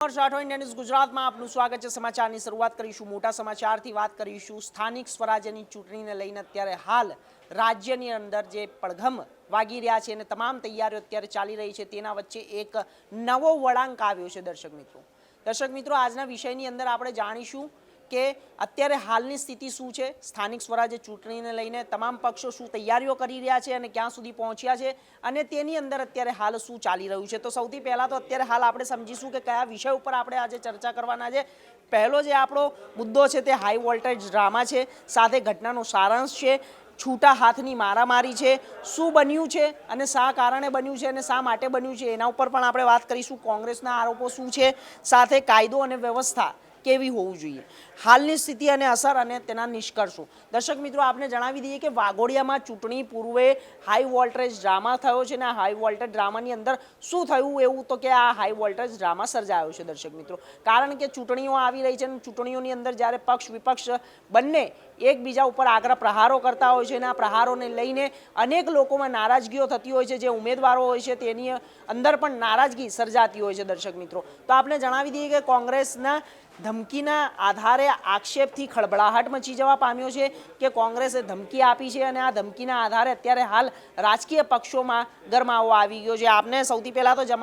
Rathod India news ગુજરાતમાં આપનું સ્વાગત છે। સમાચારની શરૂઆત કરીશું મોટા સમાચારથી વાત કરીશું। સ્થાનિક સ્વરાજ્યની ચૂંટણીને લઈને અત્યારે હાલ રાજ્યની અંદર જે પડઘમ વાગી રહ્યા છે અને તમામ તૈયારીઓ અત્યારે ચાલી રહી છે તેના વચ્ચે એક નવો વળાંક આવ્યો છે। દર્શક મિત્રો આજના વિષયની અંદર આપણે જાણીશું કે અત્યારે હાલની સ્થિતિ શું છે, સ્થાનિક સ્વરાજ્ય ચૂંટણીને લઈને તમામ પક્ષો શું તૈયારીઓ કરી રહ્યા છે અને ક્યાં સુધી પહોંચ્યા છે અને તેની અંદર અત્યારે હાલ શું ચાલી રહ્યું છે। તો સૌથી પહેલાં તો અત્યારે હાલ આપણે સમજીશું કે કયા વિષય ઉપર આપણે આજે ચર્ચા કરવાના છે। પહેલો જે આપણો મુદ્દો છે તે હાઈ વોલ્ટેજ ડ્રામા છે, સાથે ઘટનાનો સારાંશ છે, છૂટા હાથની મારામારી છે, શું બન્યું છે અને શા કારણે બન્યું છે અને શા માટે બન્યું છે એના ઉપર પણ આપણે વાત કરીશું। કોંગ્રેસના આરોપો શું છે, સાથે કાયદો અને વ્યવસ્થા કેવી હોવું જોઈએ, હાલની સ્થિતિ અને અસર અને તેના નિષ્કર્ષો। દર્શક મિત્રો આપને જણાવી દઈએ કે વાઘોડિયામાં ચૂંટણી પૂર્વે હાઈ વોલ્ટેજ ડ્રામા થયો છે અને આ હાઈ વોલ્ટેજ ડ્રામાની અંદર શું થયું એવું તો કે આ હાઈ વોલ્ટેજ ડ્રામા સર્જાયો છે દર્શક મિત્રો, કારણ કે ચૂંટણીઓ આવી રહી છે અને ચૂંટણીઓની અંદર જ્યારે પક્ષ વિપક્ષ બંને એકબીજા ઉપર આકરા પ્રહારો કરતા હોય છે અને આ પ્રહારોને લઈને અનેક લોકોમાં નારાજગીઓ થતી હોય છે, જે ઉમેદવારો હોય છે તેની અંદર પણ નારાજગી સર્જાતી હોય છે દર્શક મિત્રો। તો આપણે જણાવી દઈએ કે કોંગ્રેસના ધમકીના આધારે આક્ષેપથી ખળભળાહટ મચી જવા પામ્યો છે કે કોંગ્રેસે ધમકી આપી છે અને આ ધમકીના આધારે અત્યારે હાલ રાજકીય પક્ષોમાં ગરમાવો આવી ગયો છે। આપને સૌથી પહેલાં તો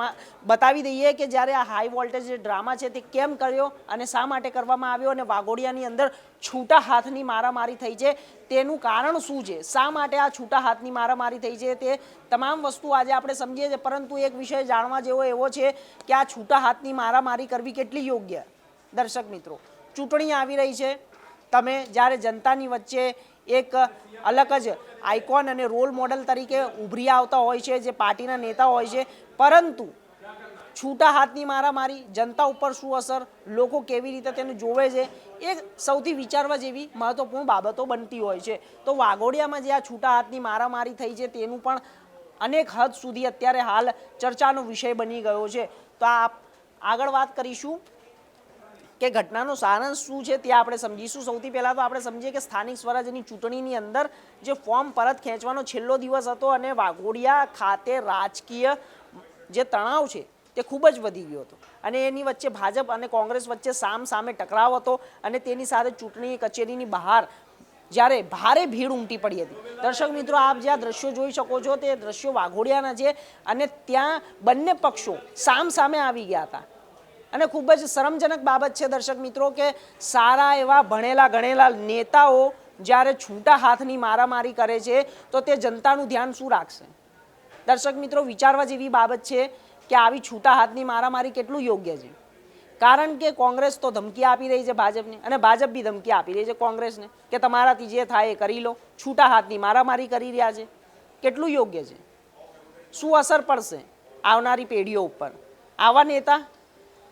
બતાવી દઈએ કે જ્યારે આ હાઈ વોલ્ટેજ ડ્રામા છે તે કેમ કર્યો અને શા માટે કરવામાં આવ્યો અને વાઘોડિયાની અંદર છૂટા હાથની મારામારી થઈ છે તેનું કારણ શું છે, શા માટે આ છૂટા હાથની મારામારી થઈ છે, તે તમામ વસ્તુ આજે આપણે સમજીએ છીએ। પરંતુ એક વિષય જાણવા જેવો એવો છે કે આ છૂટા હાથની મારામારી કરવી કેટલી યોગ્ય। દર્શક મિત્રો ચૂંટણી આવી રહી છે, તમે જ્યારે જનતાની વચ્ચે એક અલગ જ આઇકોન અને રોલ મોડલ તરીકે ઉભરી આવતા હોય છે જે પાર્ટીના નેતા હોય છે, પરંતુ છૂટા હાથની મારામારી જનતા ઉપર શું અસર, લોકો કેવી રીતે તેને જોવે છે, એ સૌથી વિચારવા જેવી મહત્વપૂર્ણ બાબતો બનતી હોય છે। તો વાઘોડિયામાં જે આ છૂટા હાથની મારામારી થઈ છે તેનું પણ અનેક હદ સુધી અત્યારે હાલ ચર્ચાનો વિષય બની ગયો છે। તો આગળ વાત કરીશું કે ઘટનાનો સારાંશ શું છે તે આપણે સમજીશું। સૌથી પહેલાં તો આપણે સમજીએ કે સ્થાનિક સ્વરાજ્યની ચૂંટણીની અંદર જે ફોર્મ પરત ખેંચવાનો છેલ્લો દિવસ હતો અને વાઘોડિયા ખાતે રાજકીય જે તણાવ છે તે ખૂબ જ વધી ગયો હતો અને એની વચ્ચે ભાજપ અને કોંગ્રેસ વચ્ચે સામે ટકરાવ હતો અને તેની સાથે ચૂંટણી કચેરીની બહાર જ્યારે ભારે ભીડ ઉમટી પડી હતી। દર્શક મિત્રો આપ જે આ દ્રશ્યો જોઈ શકો છો તે દ્રશ્યો વાઘોડિયાના છે અને ત્યાં બંને પક્ષો સામે આવી ગયા હતા અને ખૂબ જ શરમજનક બાબત છે દર્શક મિત્રો કે સારા એવા ભણેલા ગણેલા નેતાઓ જ્યારે છૂટા હાથની મારામારી કરે છે તો તે જનતાનું ધ્યાન શું રાખશે। દર્શક મિત્રો વિચારવા જેવી બાબત છે કે આવી છૂટા હાથની મારામારી કેટલું યોગ્ય છે, કારણ કે કોંગ્રેસ તો ધમકી આપી રહી છે ભાજપને અને ભાજપ બી ધમકી આપી રહી છે કોંગ્રેસને કે તમારાથી જે થાય એ કરી લો, છૂટા હાથની મારામારી કરી રહ્યા છે, કેટલું યોગ્ય છે, શું અસર પડશે આવનારી પેઢીઓ ઉપર। આવા નેતા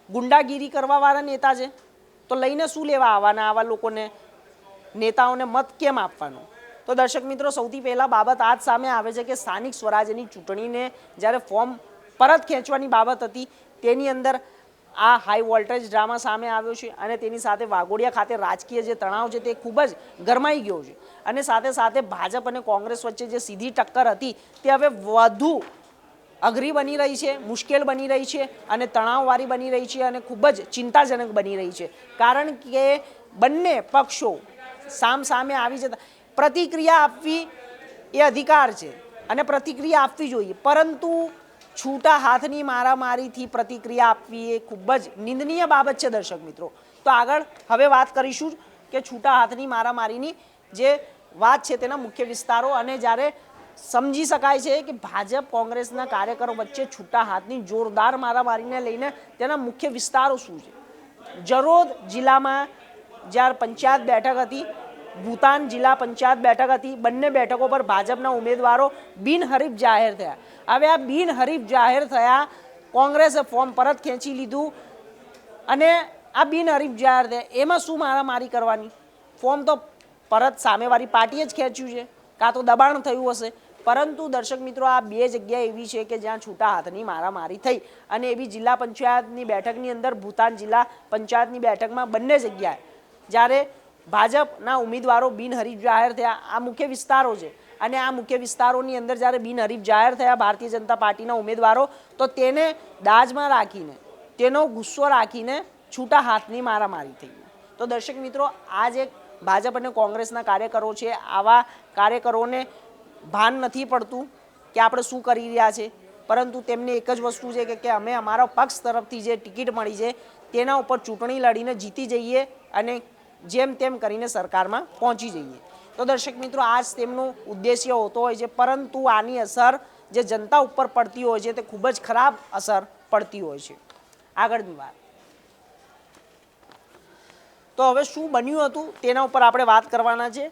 ગુંડાગીરી કરવાવાળા નેતા છે તો લઈને શું લેવા આવવાના આવા લોકોને, નેતાઓને મત કેમ આપવાનો। તો દર્શક મિત્રો સૌથી પહેલાં બાબત આ જ સામે આવે છે કે સ્થાનિક સ્વરાજ્યની ચૂંટણીને જ્યારે ફોર્મ પરત ખેંચવાની બાબત હતી તેની અંદર આ હાઈ વોલ્ટેજ ડ્રામા સામે આવ્યો છે અને તેની સાથે વાઘોડિયા ખાતે રાજકીય જે તણાવ છે તે ખૂબ જ ગરમાઈ ગયો છે અને સાથે ભાજપ અને કોંગ્રેસ વચ્ચે જે સીધી ટક્કર હતી તે હવે વધુ અઘરી બની રહી છે, મુશ્કેલ બની રહી છે અને તણાવવાળી બની રહી છે અને ખૂબ જ ચિંતાજનક બની રહી છે, કારણ કે બંને પક્ષો સામે આવી જતા પ્રતિક્રિયા આપવી એ અધિકાર છે અને પ્રતિક્રિયા આપવી જોઈએ, પરંતુ છૂટા હાથની મારામારીથી પ્રતિક્રિયા આપવી એ ખૂબ જ નિંદનીય બાબત છે દર્શક મિત્રો। તો આગળ હવે વાત કરીશું કે છૂટા હાથની મારામારીની જે વાત છે તેના મુખ્ય વિસ્તારો અને જ્યારે સમજી શકાય છે કે ભાજપ કોંગ્રેસના કાર્યકરો વચ્ચે છૂટા હાથની જોરદાર મારામારીને લઈને તેના મુખ્ય વિસ્તારો શું છે। જરોદ જિલ્લામાં જ્યારે પંચાયત બેઠક હતી, ભૂતાન જિલ્લા પંચાયત બેઠક હતી, બંને બેઠકો પર ભાજપના ઉમેદવારો બિનહરીફ જાહેર થયા। હવે આ બિનહરીફ જાહેર થયા, કોંગ્રેસે ફોર્મ પરત ખેંચી લીધું અને આ બિનહરીફ જાહેર થયા એમાં શું મારામારી કરવાની, ફોર્મ તો પરત સામેવાળી પાર્ટીએ જ ખેંચ્યું છે, કાં તો દબાણ થયું હશે, પરંતુ દર્શક મિત્રો આ બે જગ્યા એવી છે કે જ્યાં છૂટા હાથની મારામારી થઈ અને એવી જિલ્લા પંચાયતની બેઠકની અંદર ભૂતાન જિલ્લા પંચાયતની બેઠકમાં બંને જગ્યાએ જ્યારે ભાજપના ઉમેદવારો બિનહરીફ જાહેર થયા, આ મુખ્ય વિસ્તારો છે અને આ મુખ્ય વિસ્તારોની અંદર જ્યારે બિનહરીફ જાહેર થયા ભારતીય જનતા પાર્ટીના ઉમેદવારો તો તેને દાજમાં રાખીને તેનો ગુસ્સો રાખીને છૂટા હાથની મારામારી થઈ. તો દર્શક મિત્રો, આ જે ભાજપ અને કોંગ્રેસના કાર્યકરો છે, આવા કાર્યકરોને ભાન નથી પડતું કે આપણે શું કરી રહ્યા છે, પરંતુ તેમને એક જ વસ્તુ છે કે અમે અમારા પક્ષ તરફથી જે ટિકિટ મળી છે તેના ઉપર ચૂંટણી લડીને જીતી જઈએ અને જેમ તેમ કરીને સરકારમાં પહોંચી જઈએ. તો દર્શક મિત્રો, આ જ તેમનો ઉદ્દેશ્ય હોતો હોય છે, પરંતુ આની અસર જે જનતા ઉપર પડતી હોય છે તે ખૂબ જ ખરાબ અસર પડતી હોય છે. આગળની વાત, તો હવે શું બન્યું હતું તેના ઉપર આપણે વાત કરવાના છે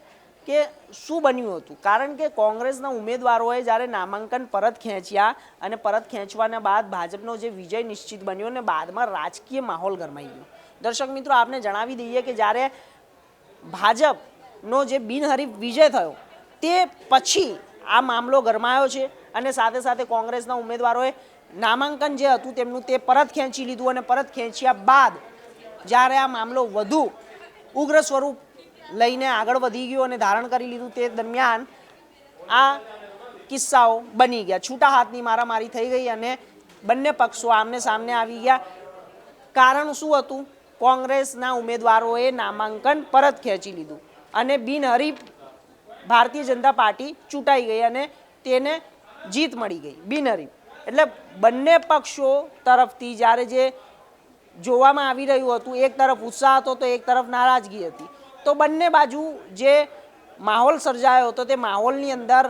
કે શું બન્યું હતું. કારણ કે કોંગ્રેસના ઉમેદવારોએ જ્યારે નામાંકન પરત ખેંચ્યા અને પરત ખેંચવાના બાદ ભાજપનો જે વિજય નિશ્ચિત બન્યો અને બાદમાં રાજકીય માહોલ ગરમાઈ ગયો. દર્શક મિત્રો, આપને જણાવી દઈએ કે જ્યારે ભાજપનો જે બિનહરીફ વિજય થયો તે પછી આ મામલો ગરમાયો છે અને સાથે સાથે કોંગ્રેસના ઉમેદવારોએ નામાંકન જે હતું તેમનું તે પરત ખેંચી લીધું અને પરત ખેંચ્યા બાદ જ્યારે આ મામલો વધુ ઉગ્ર સ્વરૂપ લઈને આગળ વધી ગયો અને ધારણ કરી લીધું તે દરમિયાન આ કિસ્સાઓ બની ગયા. છૂટા હાથની મારામારી થઈ ગઈ અને બંને પક્ષો આમને સામને આવી ગયા. કારણ શું હતું? કોંગ્રેસના ઉમેદવારોએ નામાંકન પરત ખેંચી લીધું અને બિનહરીફ ભારતીય જનતા પાર્ટી ચૂંટાઈ ગઈ અને તેને જીત મળી ગઈ બિનહરીફ. એટલે બંને પક્ષો તરફથી જ્યારે જે જોવામાં આવી રહ્યું હતું, એક તરફ ઉત્સાહ હતો તો એક તરફ નારાજગી હતી. તો બંને બાજુ જે માહોલ સર્જાયો હતો તે માહોલની અંદર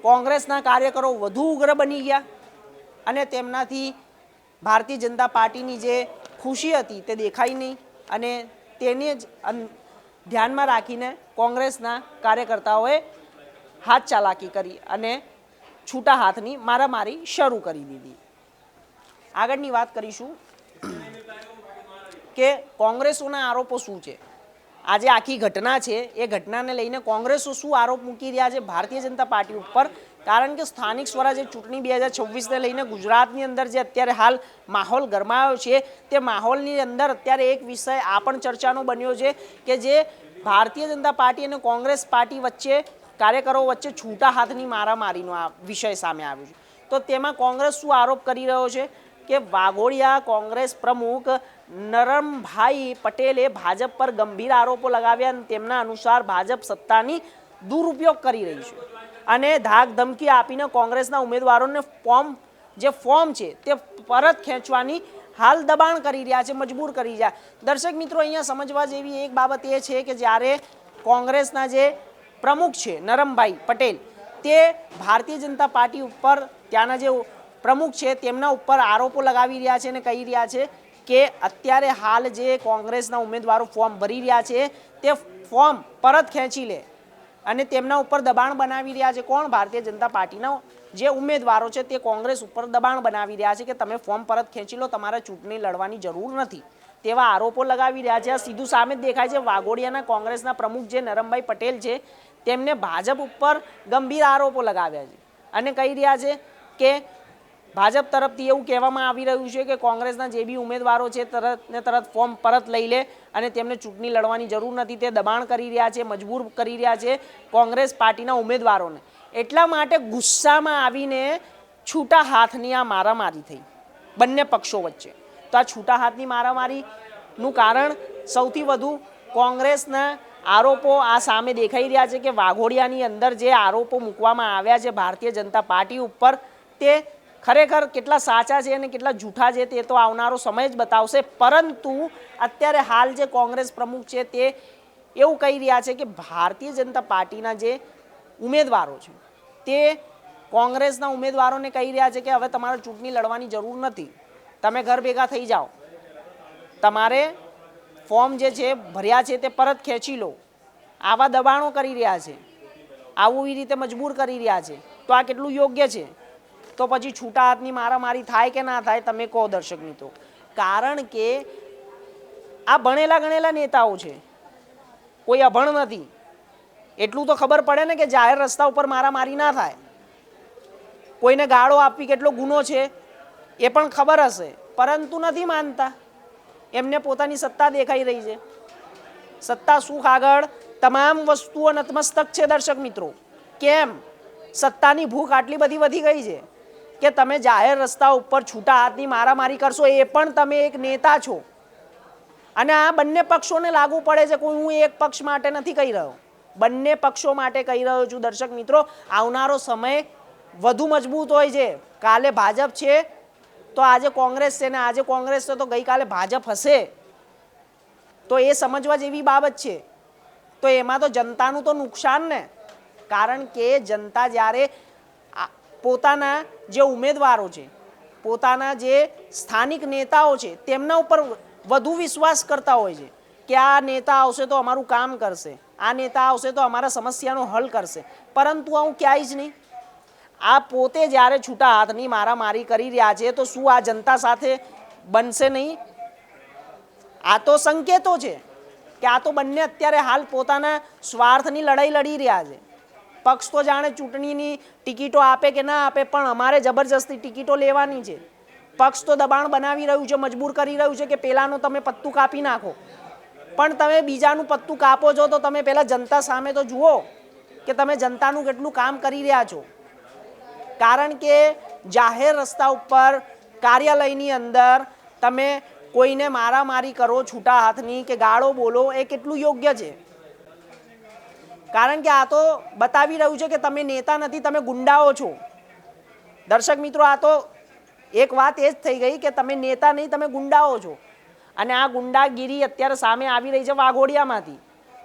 કોંગ્રેસના કાર્યકરો વધુ ઉગ્ર બની ગયા અને તેમનાથી ભારતીય જનતા પાર્ટીની જે ખુશી હતી તે દેખાઈ નહીં અને તેને જ ધ્યાનમાં રાખીને કોંગ્રેસના કાર્યકર્તાઓએ હાથ ચાલાકી કરી અને છૂટા હાથની મારામારી શરૂ કરી દીધી. આગળની વાત કરીશું કે કોંગ્રેસોના આરોપો શું છે. આજે આખી ઘટના છે એ ઘટનાને લઈને કોંગ્રેસો શું આરોપ મૂકી રહ્યા છે ભારતીય જનતા પાર્ટી ઉપર. કારણ કે સ્થાનિક સ્વરાજ્ય ચૂંટણી 2026ને લઈને ગુજરાતની અંદર જે અત્યારે હાલ માહોલ ગરમાયો છે તે માહોલની અંદર અત્યારે એક વિષય આ પણ ચર્ચાનો બન્યો છે કે જે ભારતીય જનતા પાર્ટી અને કોંગ્રેસ પાર્ટી વચ્ચે કાર્યકરો વચ્ચે છૂટા હાથની મારામારીનો આ વિષય સામે આવ્યો છે. તો તેમાં કોંગ્રેસ શું આરોપ કરી રહ્યો છે કે વાઘોડિયા કોંગ્રેસ પ્રમુખ નરમભાઈ પટેલે ભાજપ પર ગંભીર આરોપો લગાવ્યા અને તેમના અનુસાર ભાજપ સત્તાની દુરુપયોગ કરી રહી છે અને ધાક ધમકી આપીને કોંગ્રેસના ઉમેદવારોને ફોર્મ છે તે પરત ખેંચવાની હાલ દબાણ કરી રહ્યા છે, મજબૂર કરી રહ્યા. દર્શક મિત્રો, અહીંયા સમજવા જેવી એક બાબત એ છે કે જ્યારે કોંગ્રેસના જે પ્રમુખ છે નરમભાઈ પટેલ તે ભારતીય જનતા પાર્ટી ઉપર ત્યાંના જે પ્રમુખ છે તેમના ઉપર આરોપો લગાવી રહ્યા છે અને કહી રહ્યા છે કે અત્યારે હાલ જે કોંગ્રેસના ઉમેદવારો ફોર્મ ભરી રહ્યા છે તે ફોર્મ પરત ખેંચી લે અને તેમના ઉપર દબાણ બનાવી રહ્યા છે. કોણ? ભારતીય જનતા પાર્ટીના જે ઉમેદવારો છે તે કોંગ્રેસ ઉપર દબાણ બનાવી રહ્યા છે કે તમે ફોર્મ પરત ખેંચી લો, તમારે ચૂંટણી લડવાની જરૂર નથી, તેવા આરોપો લગાવી રહ્યા છે. આ સીધું સામે જ દેખાય છે. વાઘોડિયાના કોંગ્રેસના પ્રમુખ જે નરમભાઈ પટેલ છે તેમને ભાજપ ઉપર ગંભીર આરોપો લગાવ્યા છે અને કહી રહ્યા છે કે ભાજપ તરફથી એવું કહેવામાં આવી રહ્યું છે કે કોંગ્રેસના જે બી ઉમેદવારો છે તરત ફોર્મ પરત લઈ લે અને તેમને ચૂંટણી લડવાની જરૂર નથી. તે દબાણ કરી રહ્યા છે, મજબૂર કરી રહ્યા છે કોંગ્રેસ પાર્ટીના ઉમેદવારોને. એટલા માટે ગુસ્સામાં આવીને છૂટા હાથની આ મારામારી થઈ બંને પક્ષો વચ્ચે. તો આ છૂટા હાથની મારામારીનું કારણ સૌથી વધુ કોંગ્રેસના આરોપો આ સામે દેખાઈ રહ્યા છે કે વાઘોડિયાની અંદર જે આરોપો મૂકવામાં આવ્યા છે ભારતીય જનતા પાર્ટી ઉપર તે ખરેખર કેટલા સાચા છે અને કેટલા જૂઠા છે તે તો આવનારો સમય જ બતાવશે. પરંતુ અત્યારે હાલ જે કોંગ્રેસ પ્રમુખ છે તે એવું કહી રહ્યા છે કે ભારતીય જનતા પાર્ટીના જે ઉમેદવારો છે તે કોંગ્રેસના ઉમેદવારોને કહી રહ્યા છે કે હવે તમારે ચૂંટણી લડવાની જરૂર નથી, તમે ઘર ભેગા થઈ જાઓ, તમારે ફોર્મ જે છે ભર્યા છે તે પરત ખેંચી લો. આવા દબાણો કરી રહ્યા છે, આવું એ રીતે મજબૂર કરી રહ્યા છે. તો આ કેટલું યોગ્ય છે? તો પછી છૂટા હાથની મારામારી થાય કે ના થાય તમે કહો દર્શક મિત્રો. કારણ કે આ ભણેલા ગણેલા નેતાઓ છે, કોઈ અભણ નથી. એટલું તો ખબર પડે ને કે જાહેર રસ્તા ઉપર મારામારી ના થાય. કોઈને ગાળો આપવી કેટલો ગુનો છે એ પણ ખબર હશે, પરંતુ નથી માનતા. એમને પોતાની સત્તા દેખાઈ રહી છે. સત્તા સુખ આગળ તમામ વસ્તુઓ નતમસ્તક છે દર્શક મિત્રો. કેમ? સત્તાની ભૂખ આટલી બધી વધી ગઈ છે કે તમે જાહેર રસ્તા ઉપર છૂટા હાથની મારામારી કરશો, એ પણ તમે એક નેતા છો. અને આ બંને પક્ષોને લાગુ પડે છે. કોઈ હું એક પક્ષ માટે નથી કહી રહ્યો, બંને પક્ષો માટે કહી રહ્યો છું. દર્શક મિત્રો, આવનારો સમય વધુ મજબૂત હોય છે. કાલે ભાજપ છે તો આજે કોંગ્રેસ છે, ને આજે કોંગ્રેસ છે તો ગઈકાલે ભાજપ હશે. તો એ સમજવા જેવી બાબત છે. તો એમાં તો જનતાનું તો નુકસાન ને, કારણ કે જનતા જ્યારે પોતાના જે ઉમેદવારો છે, પોતાના જે સ્થાનિક નેતાઓ છે, તેમના ઉપર વધુ વિશ્વાસ કરતા હોય છે કે આ નેતા આવશે તો અમારું કામ કરશે, આ નેતા આવશે તો અમારા સમસ્યાનો હલ કરશે. પરંતુ આવું ક્યાંય જ નહીં. આ પોતે જ્યારે છૂટા હાથની મારામારી કરી રહ્યા છે તો શું આ જનતા સાથે બનશે નહીં? આ તો સંકેતો છે કે આ તો બંને અત્યારે હાલ પોતાના સ્વાર્થની લડાઈ લડી રહ્યા છે. પક્ષ તો જાણે ચૂંટણીની ટિકિટો આપે કે ના આપે, પણ અમારે જબરજસ્તી ટિકિટો લેવાની છે. પક્ષ તો દબાણ બનાવી રહ્યું છે, મજબૂર કરી રહ્યું છે કે પેલાનું તમે પત્તું કાપી નાખો. પણ તમે બીજાનું પત્તું કાપો છો તો તમે પહેલાં જનતા સામે તો જુઓ કે તમે જનતાનું કેટલું કામ કરી રહ્યા છો. કારણ કે જાહેર રસ્તા ઉપર, કાર્યાલયની અંદર તમે કોઈને મારામારી કરો છૂટા હાથની કે ગાળો બોલો, એ કેટલું યોગ્ય છે? કારણ કે આ તો બતાવી રહ્યું છે કે તમે નેતા નથી, તમે ગુંડાઓ છો. દર્શક મિત્રો, આ તો એક વાત એ જ થઈ ગઈ કે તમે નેતા નહીં, તમે ગુંડાઓ છો. અને આ ગુંડાગીરી અત્યારે સામે આવી રહી છે વાઘોડિયામાંથી.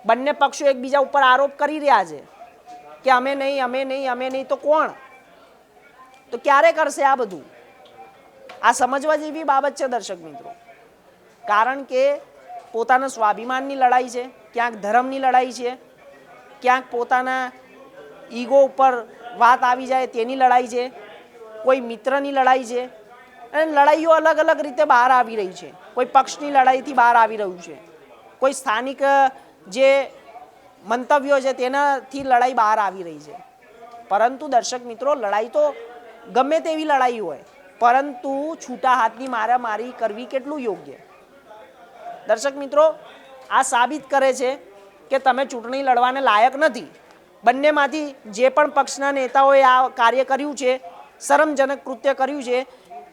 બંને પક્ષો એકબીજા ઉપર આરોપ કરી રહ્યા છે કે અમે નહીં, અમે નહીં, અમે નહીં. તો કોણ? તો ક્યારે કરશે આ બધું? આ સમજવા જેવી બાબત છે દર્શક મિત્રો. કારણ કે પોતાના સ્વાભિમાનની લડાઈ છે, ક્યાંક ધર્મની લડાઈ છે, ક્યાંક પોતાના ઈગો ઉપર વાત આવી જાય તેની લડાઈ છે, કોઈ મિત્રની લડાઈ છે. અને લડાઈઓ અલગ અલગ રીતે બહાર આવી રહી છે. કોઈ પક્ષની લડાઈથી બહાર આવી રહ્યું છે, કોઈ સ્થાનિક જે મંતવ્યો છે તેનાથી લડાઈ બહાર આવી રહી છે. પરંતુ દર્શક મિત્રો, લડાઈ તો ગમે તેવી લડાઈ હોય, પરંતુ છૂટા હાથની મારામારી કરવી કેટલું યોગ્ય? દર્શક મિત્રો, આ સાબિત કરે છે કે તમે ચૂંટણી લડવાને લાયક નથી. બંનેમાંથી જે પણ પક્ષના નેતાઓએ આ કાર્ય કર્યું છે, શરમજનક કૃત્ય કર્યું છે,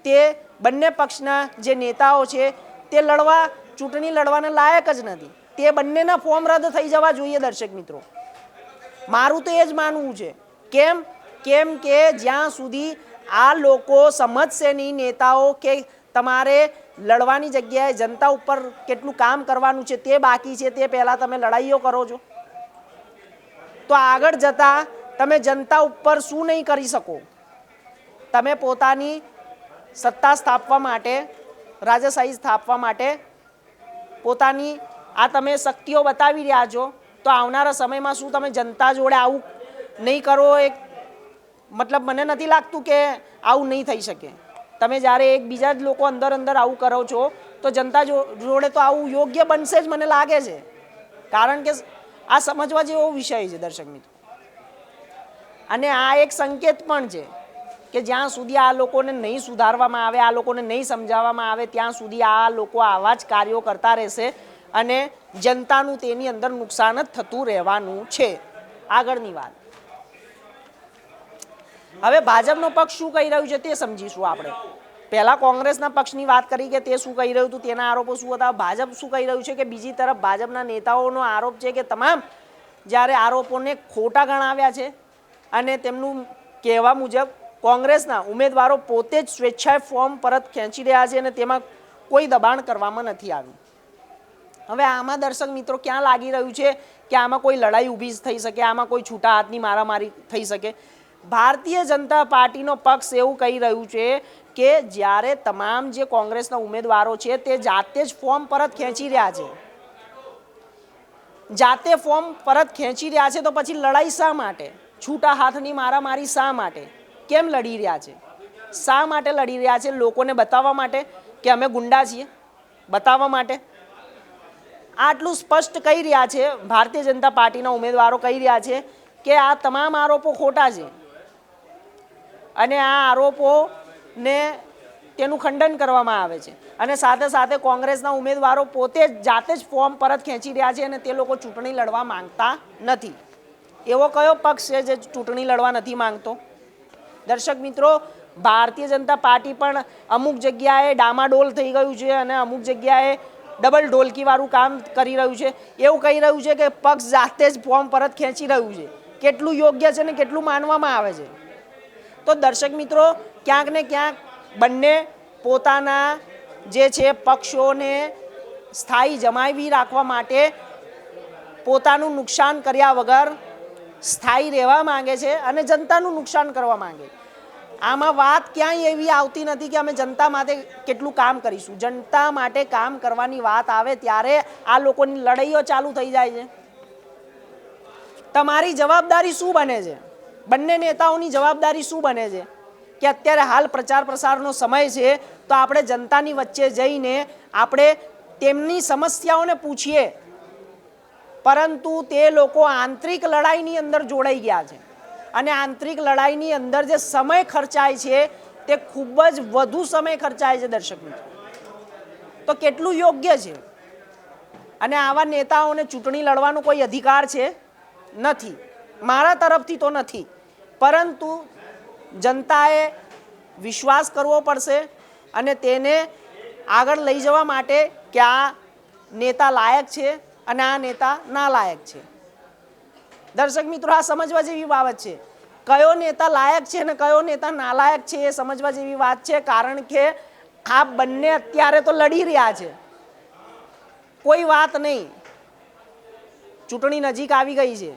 તે બંને પક્ષના જે નેતાઓ છે તે ચૂંટણી લડવાને લાયક જ નથી. તે બંનેના ફોર્મ રદ થઈ જવા જોઈએ. દર્શક મિત્રો, મારું તો એ જ માનવું છે. કેમ કે જ્યાં સુધી આ લોકો સમજશે નહીં, નેતાઓ, કે તમારે લડવાની જગ્યાએ જનતા ઉપર કેટલું કામ કરવાનું છે તે બાકી છે, તે પહેલાં તમે લડાઈઓ કરો છો, તો આગળ જતાં તમે જનતા ઉપર શું નહીં કરી શકો. તમે પોતાની સત્તા સ્થાપવા માટે, રાજાશાહી સ્થાપવા માટે પોતાની આ તમે શક્તિઓ બતાવી રહ્યા છો, તો આવનારા સમયમાં શું તમે જનતા જોડે આવું નહીં કરો? એક મતલબ મને નથી લાગતું કે આવું નહીં થઈ શકે. તમે જ્યારે એકબીજા જ લોકો અંદર આવું કરો છો તો જનતા જોડે તો આવું યોગ્ય બનશે જ, મને લાગે છે. કારણ કે આ સમજવા જેવો વિષય છે દર્શક મિત્રો. અને આ એક સંકેત પણ છે કે જ્યાં સુધી આ લોકોને નહીં સુધારવામાં આવે, આ લોકોને નહીં સમજાવવામાં આવે, ત્યાં સુધી આ લોકો આવા જ કાર્યો કરતા રહેશે અને જનતાનું તેની અંદર નુકસાન જ થતું રહેવાનું છે. આગળની વાત, હવે ભાજપનો પક્ષ શું કહી રહ્યું છે તે સમજીશું આપણે. પહેલા કોંગ્રેસના પક્ષની વાત કરી કે તે શું કહી રહ્યું હતું, તેના આરોપો શું હતા. ભાજપ શું કહી રહ્યું છે કે બીજી તરફ ભાજપના નેતાઓનો આરોપ છે કે તમામ જ્યારે આરોપોને ખોટા ગણાવ્યા છે અને તેમનું કહેવા મુજબ કોંગ્રેસના ઉમેદવારો પોતે જ સ્વેચ્છાએ ફોર્મ પરત ખેંચી રહ્યા છે અને તેમાં કોઈ દબાણ કરવામાં નથી આવ્યું. હવે આમાં દર્શક મિત્રો ક્યાં લાગી રહ્યું છે કે આમાં કોઈ લડાઈ ઊભી થઈ શકે, આમાં કોઈ છૂટા હાથની મારામારી થઈ શકે? ભારતીય જનતા પાર્ટીનો પક્ષ એવું કહી રહ્યું છે કે જ્યારે તમામ જે કોંગ્રેસના ઉમેદવારો છે તે જાતે જ ફોર્મ પરત ખેંચી રહ્યા છે, જાતે ફોર્મ પરત ખેંચી રહ્યા છે, તો પછી લડાઈ શા માટે? છૂટા હાથની મારામારી શા માટે? કેમ લડી રહ્યા છે? શા માટે લડી રહ્યા છે? લોકોને બતાવવા માટે કે અમે ગુંડા છીએ, બતાવવા માટે? આટલું સ્પષ્ટ કહી રહ્યા છે ભારતીય જનતા પાર્ટીના ઉમેદવારો, કહી રહ્યા છે કે આ તમામ આરોપો ખોટા છે અને આ આરોપોને તેનું ખંડન કરવામાં આવે છે. અને સાથે સાથે કોંગ્રેસના ઉમેદવારો પોતે જાતે જ ફોર્મ પરત ખેંચી રહ્યા છે અને તે લોકો ચૂંટણી લડવા માંગતા નથી. એવો કયો પક્ષ છે જે ચૂંટણી લડવા નથી માંગતો? દર્શક મિત્રો, ભારતીય જનતા પાર્ટી પણ અમુક જગ્યાએ ડામાડોલ થઈ ગયું છે અને અમુક જગ્યાએ ડબલ ઢોલકીવાળું કામ કરી રહ્યું છે. એવું કહી રહ્યું છે કે પક્ષ જાતે જ ફોર્મ પરત ખેંચી રહ્યું છે. કેટલું યોગ્ય છે ને કેટલું માનવામાં આવે છે? તો દર્શક મિત્રો, ક્યાંક ને ક્યાંક બંને પોતાના જે છે પક્ષોને સ્થાયી જમાવી રાખવા માટે પોતાનું નુકસાન કર્યા વગર સ્થાયી રહેવા માંગે છે અને જનતાનું નુકસાન કરવા માંગે. આમાં વાત ક્યાંય એવી આવતી નથી કે અમે જનતા માટે કેટલું કામ કરીશું. જનતા માટે કામ કરવાની વાત આવે ત્યારે આ લોકોની લડાઈઓ ચાલુ થઈ જાય છે. તમારી જવાબદારી શું બને છે? બંને નેતાઓની જવાબદારી શું બને છે કે અત્યારે હાલ પ્રચાર પ્રસારનો સમય છે તો આપણે જનતાની વચ્ચે જઈને આપણે તેમની સમસ્યાઓને પૂછીએ, પરંતુ તે લોકો આંતરિક લડાઈની અંદર જોડાઈ ગયા છે અને આંતરિક લડાઈની અંદર જે સમય ખર્ચાય છે તે ખૂબ જ વધુ સમય ખર્ચાય છે. દર્શક મિત્રો, તો કેટલું યોગ્ય છે? અને આવા નેતાઓને ચૂંટણી લડવાનો કોઈ અધિકાર છે? નથી, મારા તરફથી તો નથી. પરંતુ જનતાએ વિશ્વાસ કરવો પડશે અને તેને આગળ લઈ જવા માટે કે આ નેતા લાયક છે અને આ નેતા નાલાયક છે. દર્શક મિત્રો, આ સમજવા જેવી બાબત છે. કયો નેતા લાયક છે અને કયો નેતા નાલાયક છે એ સમજવા જેવી વાત છે. કારણ કે આ બંને અત્યારે તો લડી રહ્યા છે, કોઈ વાત નહીં. ચૂંટણી નજીક આવી ગઈ છે,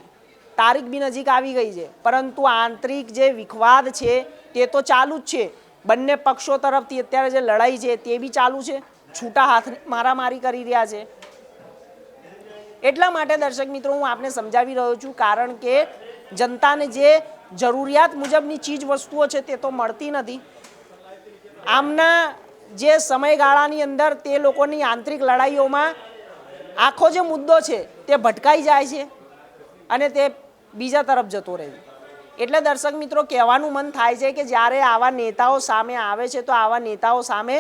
તારીખ બી નજીક આવી ગઈ છે, પરંતુ આંતરિક જે વિખવાદ છે તે તો ચાલુ જ છે. બંને પક્ષો તરફથી અત્યારે જે લડાઈ છે તે બી ચાલુ છે. છૂટા હાથ મારામારી કરી રહ્યા છે. એટલા માટે દર્શક મિત્રો, હું આપને સમજાવી રહ્યો છું, કારણ કે જનતાને જે જરૂરિયાત મુજબની ચીજ વસ્તુઓ છે તે તો મળતી નથી. આમના જે સમયગાળાની અંદર તે લોકોની આંતરિક લડાઈઓમાં આખો જે મુદ્દો છે તે ભટકાઈ જાય છે અને તે બીજા તરફ જતો રહે છે. એટલે દર્શક મિત્રો, કહેવાનું મન થાય છે કે જ્યારે આવા નેતાઓ સામે આવે છે તો આવા નેતાઓ સામે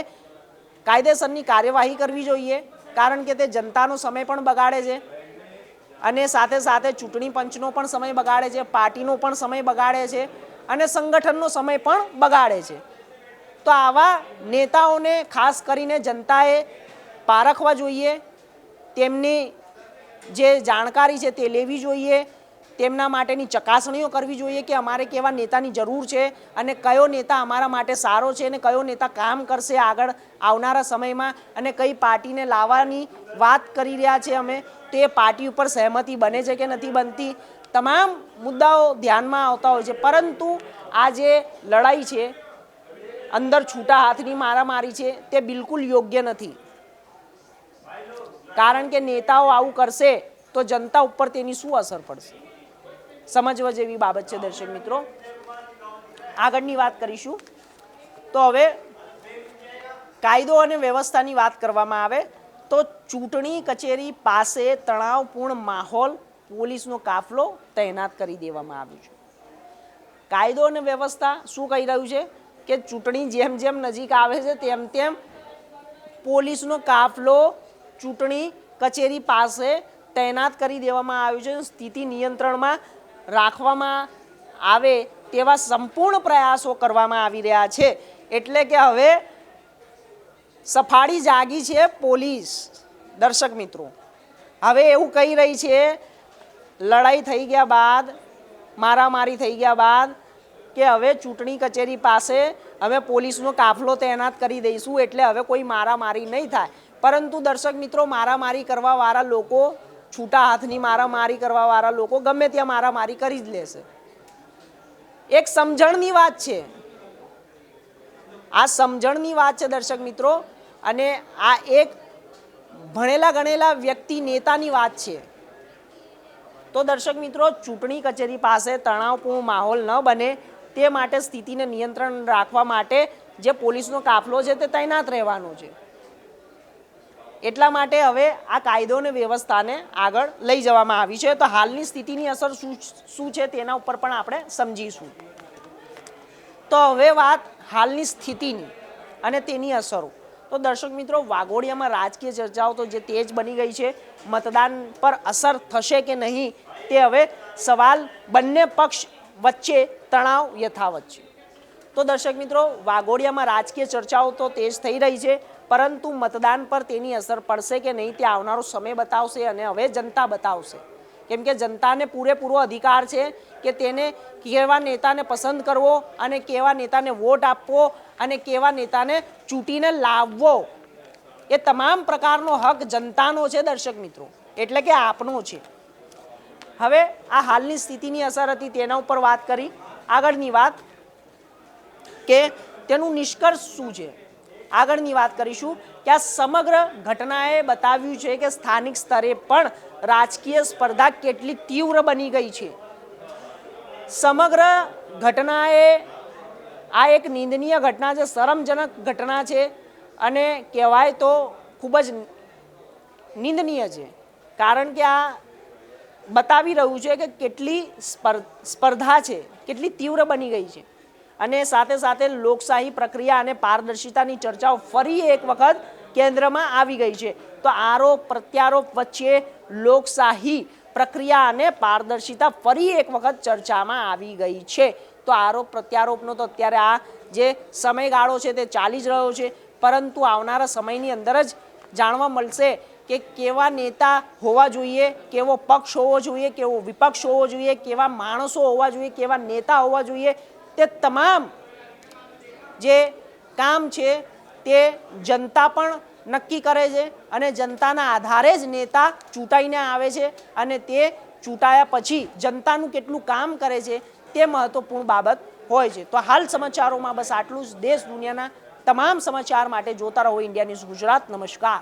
કાયદેસરની કાર્યવાહી કરવી જોઈએ, કારણ કે તે જનતાનો સમય પણ બગાડે છે અને સાથે સાથે ચૂંટણી પંચનો પણ સમય બગાડે છે, પાર્ટીનો પણ સમય બગાડે છે અને સંગઠનનો સમય પણ બગાડે છે. તો આવા નેતાઓને ખાસ કરીને જનતાએ પારખવા જોઈએ, તેમની જે જાણકારી છે તે લેવી જોઈએ, તેમના માટેની ચકાસણીઓ કરવી જોઈએ કે અમારે કેવા નેતાની જરૂર છે અને કયો નેતા અમારા માટે સારો છે અને કયો નેતા કામ કરશે આગળ આવનારા સમયમાં, અને કઈ પાર્ટીને લાવવાની વાત કરી રહ્યા છે અમે, તે પાર્ટી ઉપર સહેમતિ બને છે કે નથી બનતી. તમામ મુદ્દાઓ ધ્યાનમાં આવતા હોય છે. પરંતુ આ જે લડાઈ છે, અંદર છૂટા હાથની મારામારી છે, તે બિલકુલ યોગ્ય નથી. કારણ કે નેતાઓ આવું કરશે તો જનતા ઉપર તેની શું અસર પડશે? સમજવા જેવી બાબત છે. દર્શક મિત્રો, આગળની વાત કરીશું. તો હવે કાયદો અને વ્યવસ્થાની વાત કરવામાં આવે તો ચૂંટણી કચેરી પાસે તણાવપૂર્ણ માહોલ, પોલીસનો કાફલો તૈનાત કરી દેવામાં આવ્યો છે. કાયદો અને વ્યવસ્થા શું કહી રહ્યું છે કે ચૂંટણી જેમ જેમ નજીક આવે છે તેમ તેમ પોલીસનો કાફલો ચૂંટણી કચેરી પાસે તૈનાત કરી દેવામાં આવ્યું છે. સ્થિતિ નિયંત્રણમાં રાખવામાં આવે તેવા સંપૂર્ણ પ્રયાસો કરવામાં આવી રહ્યા છે. એટલે કે હવે સફાળી જાગી છે પોલીસ. દર્શક મિત્રો, હવે એવું કહી રહી છે, લડાઈ થઈ ગયા બાદ, મારામારી થઈ ગયા બાદ, કે હવે ચૂંટણી કચેરી પાસે અમે પોલીસનો કાફલો તૈનાત કરી દઈશું એટલે હવે કોઈ મારામારી નહીં થાય. પરંતુ દર્શક મિત્રો, મારામારી કરવાવાળા લોકો, છૂટા હાથની મારામારી કરવાવાળા લોકો ગમે ત્યાં મારામારી કરી જ લેશે. એક સમજણની વાત છે, આ સમજણની વાત છે દર્શક મિત્રો, અને આ એક ભણેલા ગણેલા વ્યક્તિ, નેતાની વાત છે. તો દર્શક મિત્રો, ચૂંટણી કચેરી પાસે તણાવપૂર્ણ માહોલ ન બને તે માટે સ્થિતિને નિયંત્રણ રાખવા માટે જે પોલીસનો કાફલો છે તે તૈનાત રહેવાનો છે. એટલા માટે હવે આ કાયદો અને વ્યવસ્થાને આગળ લઈ જવામાં આવી છે. તો હાલની સ્થિતિની અસર શું છે તેના ઉપર પણ આપણે સમજીશું. તો હવે વાત હાલની સ્થિતિની અને તેની અસરો. તો દર્શક મિત્રો, વાઘોડિયામાં રાજકીય ચર્ચાઓ તો જે તેજ બની ગઈ છે, મતદાન પર અસર થશે કે નહીં તે હવે સવાલ. બંને પક્ષ વચ્ચે તણાવ યથાવત છે. તો દર્શક મિત્રો, વાઘોડિયામાં રાજકીય ચર્ચાઓ તો તેજ થઈ રહી છે, પરંતુ મતદાન પર તેની અસર પડશે કે નહીં તે આવનારો સમય બતાવશે અને હવે જનતા બતાવશે. કેમ કે જનતાને પૂરેપૂરો અધિકાર છે કે તેને કેવા નેતાને પસંદ કરવો અને કેવા નેતાને વોટ આપવો અને કેવા નેતાને ચૂંટીને લાવવો, એ તમામ પ્રકારનો હક જનતાનો છે દર્શક મિત્રો, એટલે કે આપનો છે. હવે આ હાલની સ્થિતિની અસર હતી તેના ઉપર વાત કરી. આગળની વાત કે તેનું નિષ્કર્ષ શું છે, આગળની વાત કરીશું કે આ સમગ્ર ઘટનાએ બતાવ્યું છે કે સ્થાનિક સ્તરે પણ રાજકીય સ્પર્ધા કેટલી તીવ્ર બની ગઈ છે. સમગ્ર ઘટનાએ આ એક નિંદનીય ઘટના છે, શરમજનક ઘટના છે અને કહેવાય તો ખૂબ જ નિંદનીય છે, કારણ કે આ બતાવી રહ્યું છે કે કેટલી સ્પર્ધા છે, કેટલી તીવ્ર બની ગઈ છે અને સાથે સાથે લોકશાહી પ્રક્રિયા અને પારદર્શિતાની ચર્ચાઓ ફરી એક વખત કેન્દ્રમાં આવી ગઈ છે. તો આરોપ પ્રત્યારોપ વચ્ચે લોકશાહી પ્રક્રિયા અને પારદર્શિતા ફરી એક વખત ચર્ચામાં આવી ગઈ છે. તો આરોપ પ્રત્યારોપનો તો અત્યારે આ જે સમયગાળો છે તે ચાલી જ રહ્યો છે, પરંતુ આવનારા સમયની અંદર જ જાણવા મળશે કે કેવા નેતા હોવા જોઈએ, કેવો પક્ષ હોવો જોઈએ, કેવો વિપક્ષ હોવો જોઈએ, કેવા માણસો હોવા જોઈએ, કેવા નેતા હોવા જોઈએ. તે તમામ જે કામ છે તે જનતા પણ નક્કી કરે છે અને જનતાના આધારે જ નેતા ચૂંટાઈને આવે છે અને તે ચૂંટાયા પછી જનતાનું કેટલું કામ કરે છે તે મહત્વપૂર્ણ બાબત હોય છે. તો હાલ સમાચારોમાં બસ આટલું જ. દેશ દુનિયાના તમામ સમાચાર માટે જોતા રહો ઇન્ડિયા ન્યૂઝ ગુજરાત. નમસ્કાર.